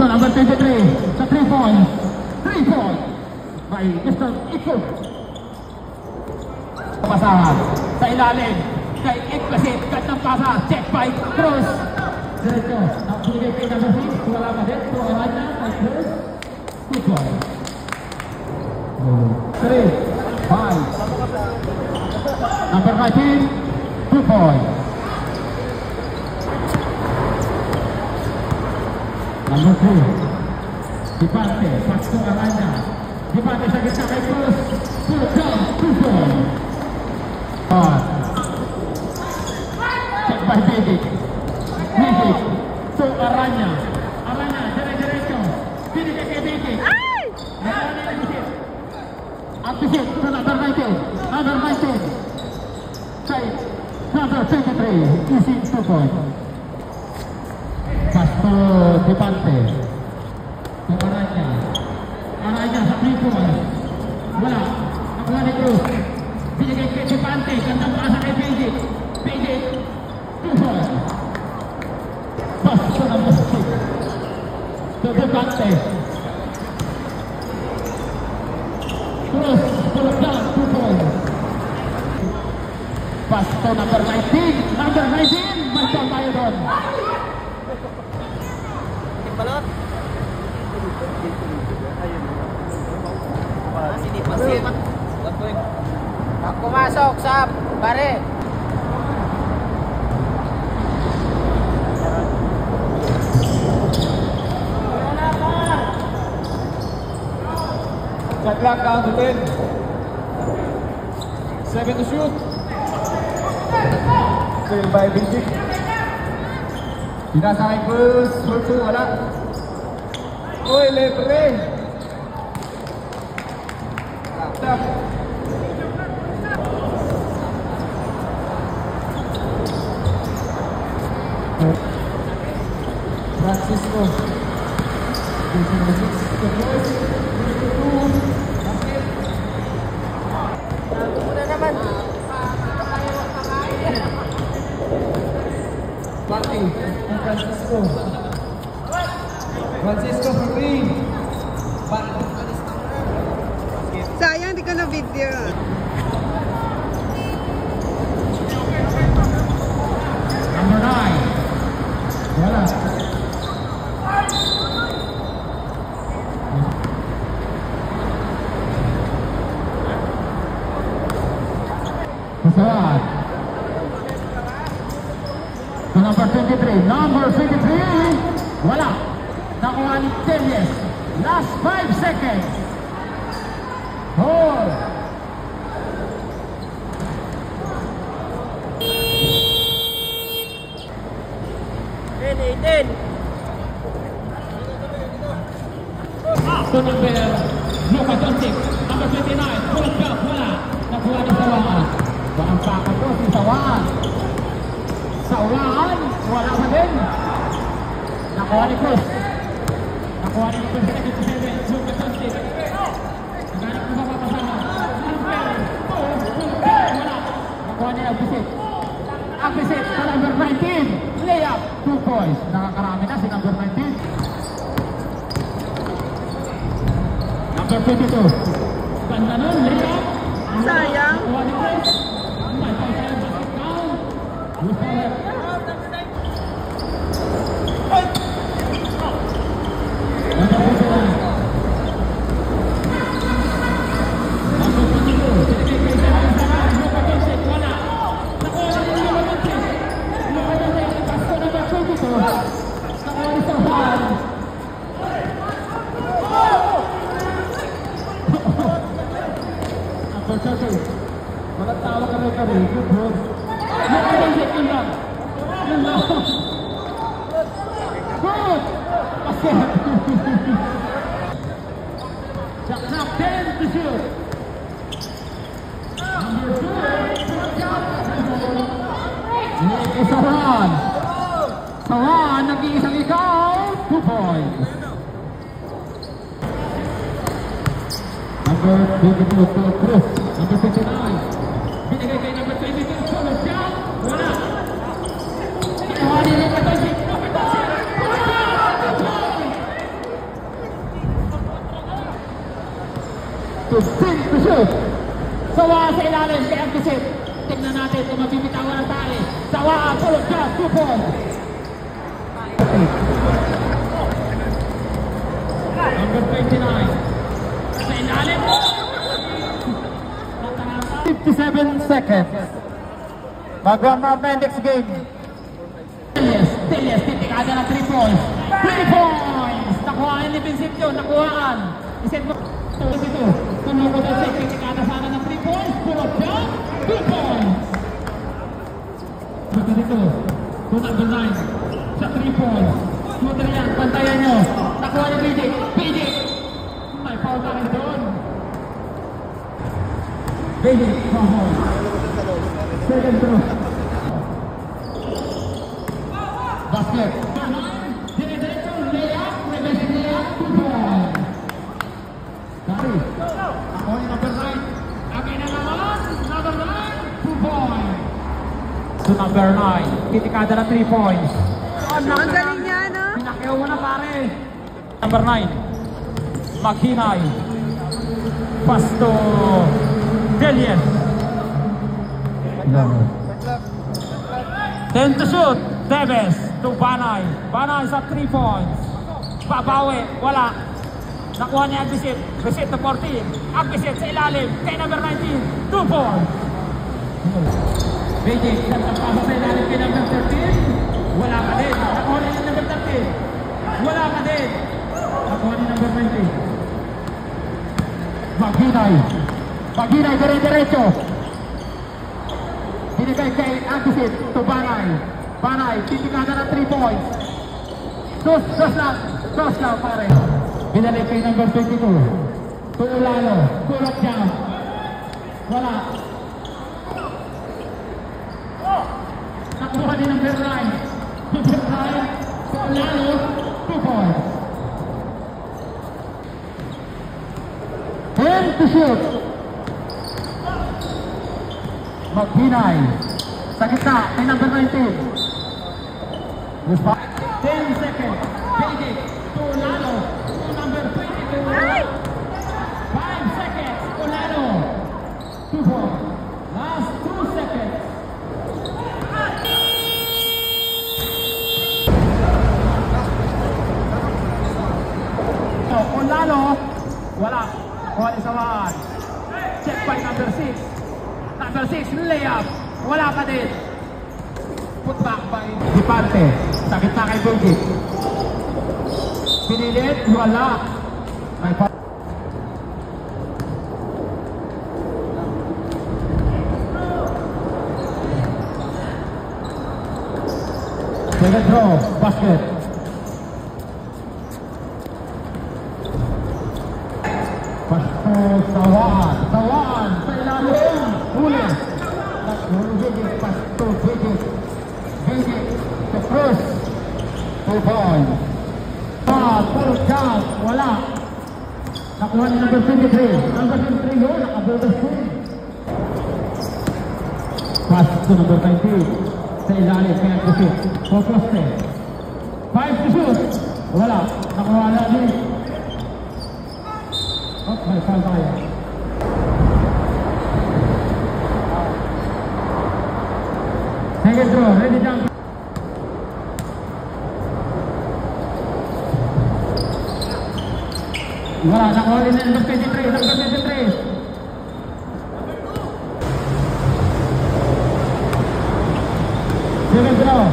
to number 23 sa 3 points. 3 points by Mr. Iko. Pasahan sa ilalim kay Iklasit. Gandang pasa. Check by Cruz. Diretso. Ang binigay kay number 6. Wala pa din. Pro Aranya kay Cruz. 2 points. 3, 5. Number 19. 2 points. Number 2. Dipante. Pasko Aranya. Dipante sa gitna kay Cruz. Full count. 2 points. Check by Bidik. Bidik to Aranya. Aranya, dire-diretso. Binigay kay Bidik. Aktisit to number 19. Number 19. Kay number 23. Easy 2 points. Pasto Dipante. To Aranya. Aranya sa 3 points. Wala. Nakuha ni Cruz. Binigay kay Dipante. Gandang pasa kay Bidik. Bidik. 2 points. Pasto number 6. To Dipante. Cruz. Pull down. 2 points. Pasto number 19. Number 19. May ball tayo doon. Balot. Sinipasin. Pumasok sa bare. Shot clock down to 10. 7 to shoot. Trail by Bidik. Pinasa kay Cruz. Full 2. Wala. Uy, libre. Stop. Francisco. Una naman. Pati. Francisco. Francisco for 3. Sayang, di ko na video. Number 9. Wala. Pasawad. To number 23. Number 23. Wala. Nakuha ni Teles. Last 5 seconds. 4. To number Luka Doncic. Number 29. Full shot. Wala. Nakuha ni Sawaan. Bakang pakot po si Sawaan. Sawaan. Wala pa din. Nakuha ni Cruz. Nakuha ni Cruz sa 27. Luka Doncic. Naghanap ko mapapasama. Wala. Nakuha ni Akbisit. Akbisit sa number 19. Layup. 2 points. Nakakarami na si number 19. Number 22. Ganda nun. Layup. Sayang. Nakuha ni Cruz. May pasayan basket count. Lusalet. Tawa ka rin kami. Good ball. Yun lang. Good! Basket! Shot clock 10 to shoot. Number 2. Nick Sawan. Sawan, nag-iisang ikaw. 2 points. Number 22 to Cruz. Number 59. Binigay kay number 22. Solo shot. Wala. Kinuha nila ka to. Spin to shoot. Sawa sa ilalim kay Agdisit. Tignan natin kung mabibitawan ang tali. Sawa, pulot siya, 2 points. Number 29. Sa ilalim. 57 seconds. Mag-1 round na next game. Telias, titikada ng 3 points. 3 points! Nakuhaan ni Vincentio, nakuhaan. Iset mo. Ito. Tumukod ang set, titikada sana ng 3 points. Pulot siya, 2 points. Dito. To number 9. Sa 3 points. Shooter yan, pantayan nyo. Nakuha ni PJ. PJ! May foul na rin doon. PJ, foul. Second throw. Basket. Dire-diretso, layup, reverse layup, 2 points. Dari. Nakuha ni number 9. Again na naman. Number 9, 2 points. To number 9. Titikada na 3 points. Ang galing niya, no? Pinakyaw mo na pare. Number 9. Maghinay. Pass to Delian. 10 to shoot. Teves to Banay. Banay sa 3 points. Babawi. Wala. Nakuha niya Agdisit. Agdisit to 14. Agdisit sa ilalim. Kay number 19. 2 points. BJ. Nagtapasa sa ilalim kay number 13. Wala ka din. Nakuha niya number 13. Wala ka din. Nakuha niya number 20. Maghinay. Maghinay. Dire-diretso. Binigay kay Agdisit to Banay. Banay, titikada na 3 points. Dos lang pare. Binalik kay number 22. Tulalo, kulot jump. Wala. Nakuha din number 9. Number 9, Tulalo, 2 points. 10 to shoot. Maghinay. Sa gitna, kay number 19. 10 seconds. JJ, Tulalo, to number 22. 5 seconds. Tulalo, 2 points. Last 2 seconds. So, Tulalo, wala. Kuha ni Sawaan. Check by number 6. Number 6, layup. Wala pa din. Put back by Dipante. Sakit na kay Bugit. Pinilit, wala. May pa. Second throw, basket. Pasto, Sawaan. Sawaan, sa ilalim. Huli. Naghuli Bugit, Pasto, Bugit. Bugit, the first 2 points. Puro chance, wala. Nakuha ni number 23. Number 23 yun, nakabutas ko. Pass to number 19. Sa ilalim, kaya kusip. Focus 5 to shoot. Wala. Nakuha na din. Okay, foul tayo. Second throw, ready jump. Wala, nakuha rin na number 23. Number 23. Second throw.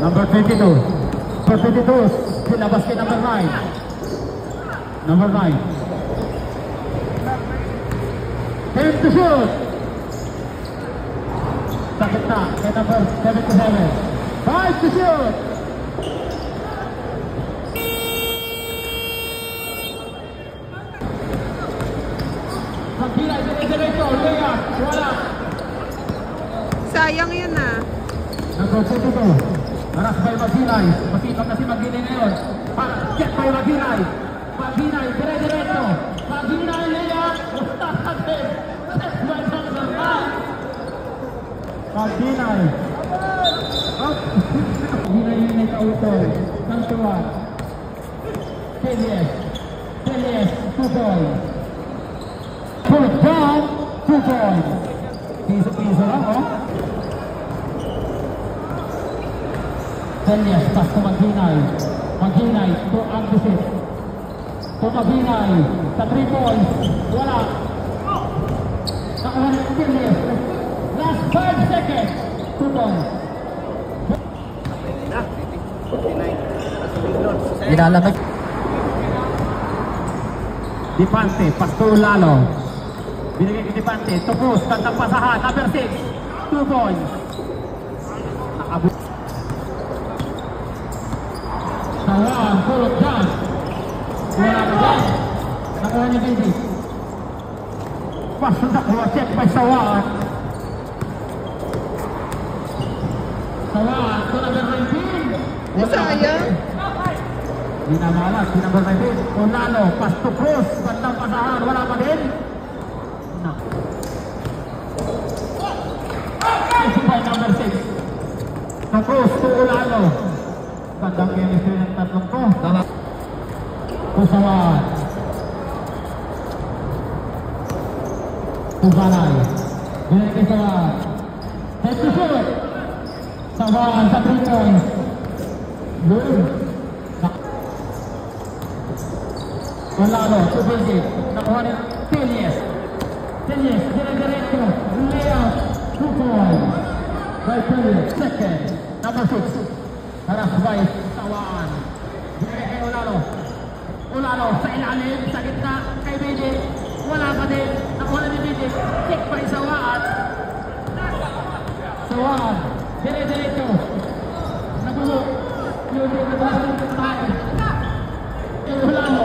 Number 22. Number 22. Silabas kay number 9. Number 9. 10 to shoot. Sakit na kay number 77. 5 to shoot. Maghilay, diretso, layup, wala. Sayang yun ah. Number 42, Aras by Maghilay. Masipag na si Maghilay ngayon. Get by Maghilay. Maghilay, diretso. Maghilay, layup. Ustaz natin. Set by number 9. Maghilay. Maghilay yung nag-auto. Santuan. Telies, 2 points. Pull down, 2 points. Piso-piso lang, oh. Telies, pass to Maghinay. Maghinay, to Agdusit. To Maghinay, sa 3 points. Wala. Nakuha ng Telies. Last 5 seconds. 2 points. Nilalamig. Dipante, Pastor Lalo. Binigay kay Dipante, Tupus, tandang pasahan, number 6, 2 points. Nakabot. Sawaan, pulot dyan. Wala ka dyan. Nakuha niya baby. Pastor nakuha, check by Sawaan. Sawaan, to number 19. Sayang. Di na malas, si number 19. Olalo, pass to Cruz, bandang pasahan, wala pa din. No. Issue by number 6. To Cruz, to Olalo. Bandang chemistry ng tatlong to. Pusawan. Pubalay. Binigay kay Sawan. Head to shoot. Sawan sa 3 points. Boom. Olalo, to Bilgit. Nakuha ni Telies. Telies, dire-diretso. Layout, 2 points. By Telies. Second, number 6. Haras by Sawan. Binigay kay Olalo. Olalo, sa ilalim, sa gitna, kay Bilgit. Wala pa din. Nakuha ni Bilgit. Check by Sawan. Sawan, dire-diretso. Nabulok. Yung dire-diretso tayo. Olalo.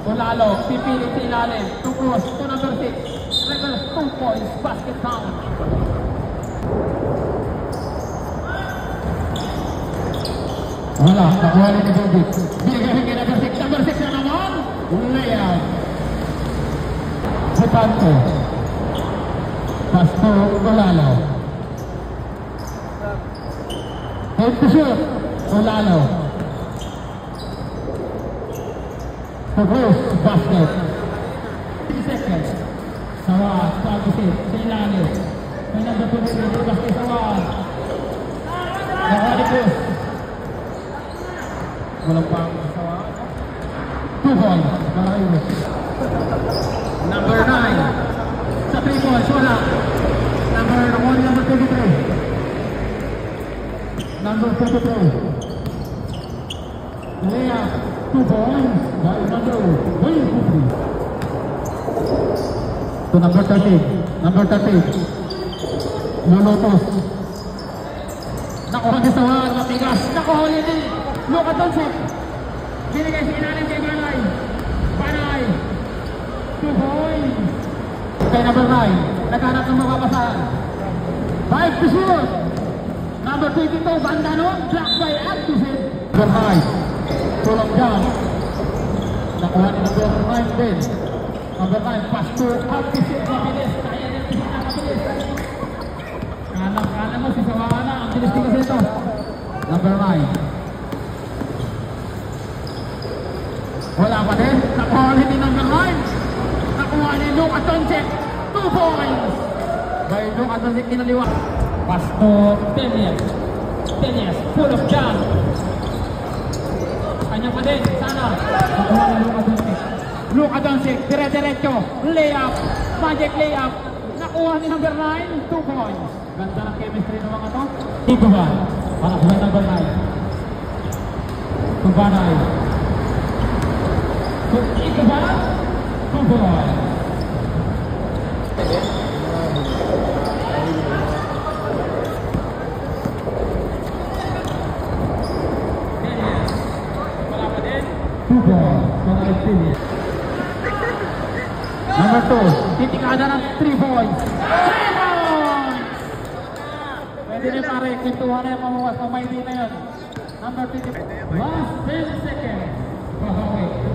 Olalo, pipilit sa ilalim. Tungkos, to number 6. Reverse 2 points, basket count. Wala, nakuha rin ni Bilgit. Binigay kay number 6. Number 6 na naman. Layout. Dipante. Pass to Olalo. Head to shoot. Olalo. To Cruz, basket. 3 seconds. Sawan, pag-isip, sa ilalim. May number 2, basket Sawan. Nakuha ni Cruz. Walang pang Sawan. 2 points, Marayos. Number 9. Sa 3 points, wala. Nakuha ni number 23. Number 23. Layup, 2 points. By number 23. To number 13. Number 13. Lolotos. Nakuha ni Sawan, matigas. Nakuha niya din. Luka Doncic. Binigay sa ilalim kay Banay. Banay. 2 points. Kay number 9. Naghanap ng makapasahan. 5 to shoot. Number 22, banda nun. Block by Agdusit. Number 5. Tulong dyan. Nakuha ni number 9 din. Number 9, pass to Agdusit. Mabilis. Kaya niya si Sina mabilis. Kala mo si Sawana. Ang bilis din kasi ito. Number 9. Wala pa din. Nakuha ni number 9. Nakuha ni Luka Doncic. 2 points. By Luka Doncic kinaliwa. Pass to Telies. Telies, full of jam. Kanya pa din, sana. Nakuha ni Luka Doncic. Luka Doncic, dire-diretso. Layup, magic layup. Nakuha ni number 9, 2 points. Ganda ng chemistry ng mga to. Dito ba? Para sa number 9. Tubanay. Ito ba? 2 points. Number 2, titikada ng 3 points. 3 points! Pwede rin pare, kintuhan na yung mamuwas. Pamaili na yun. Number 50. Last 10 seconds. Bahawi.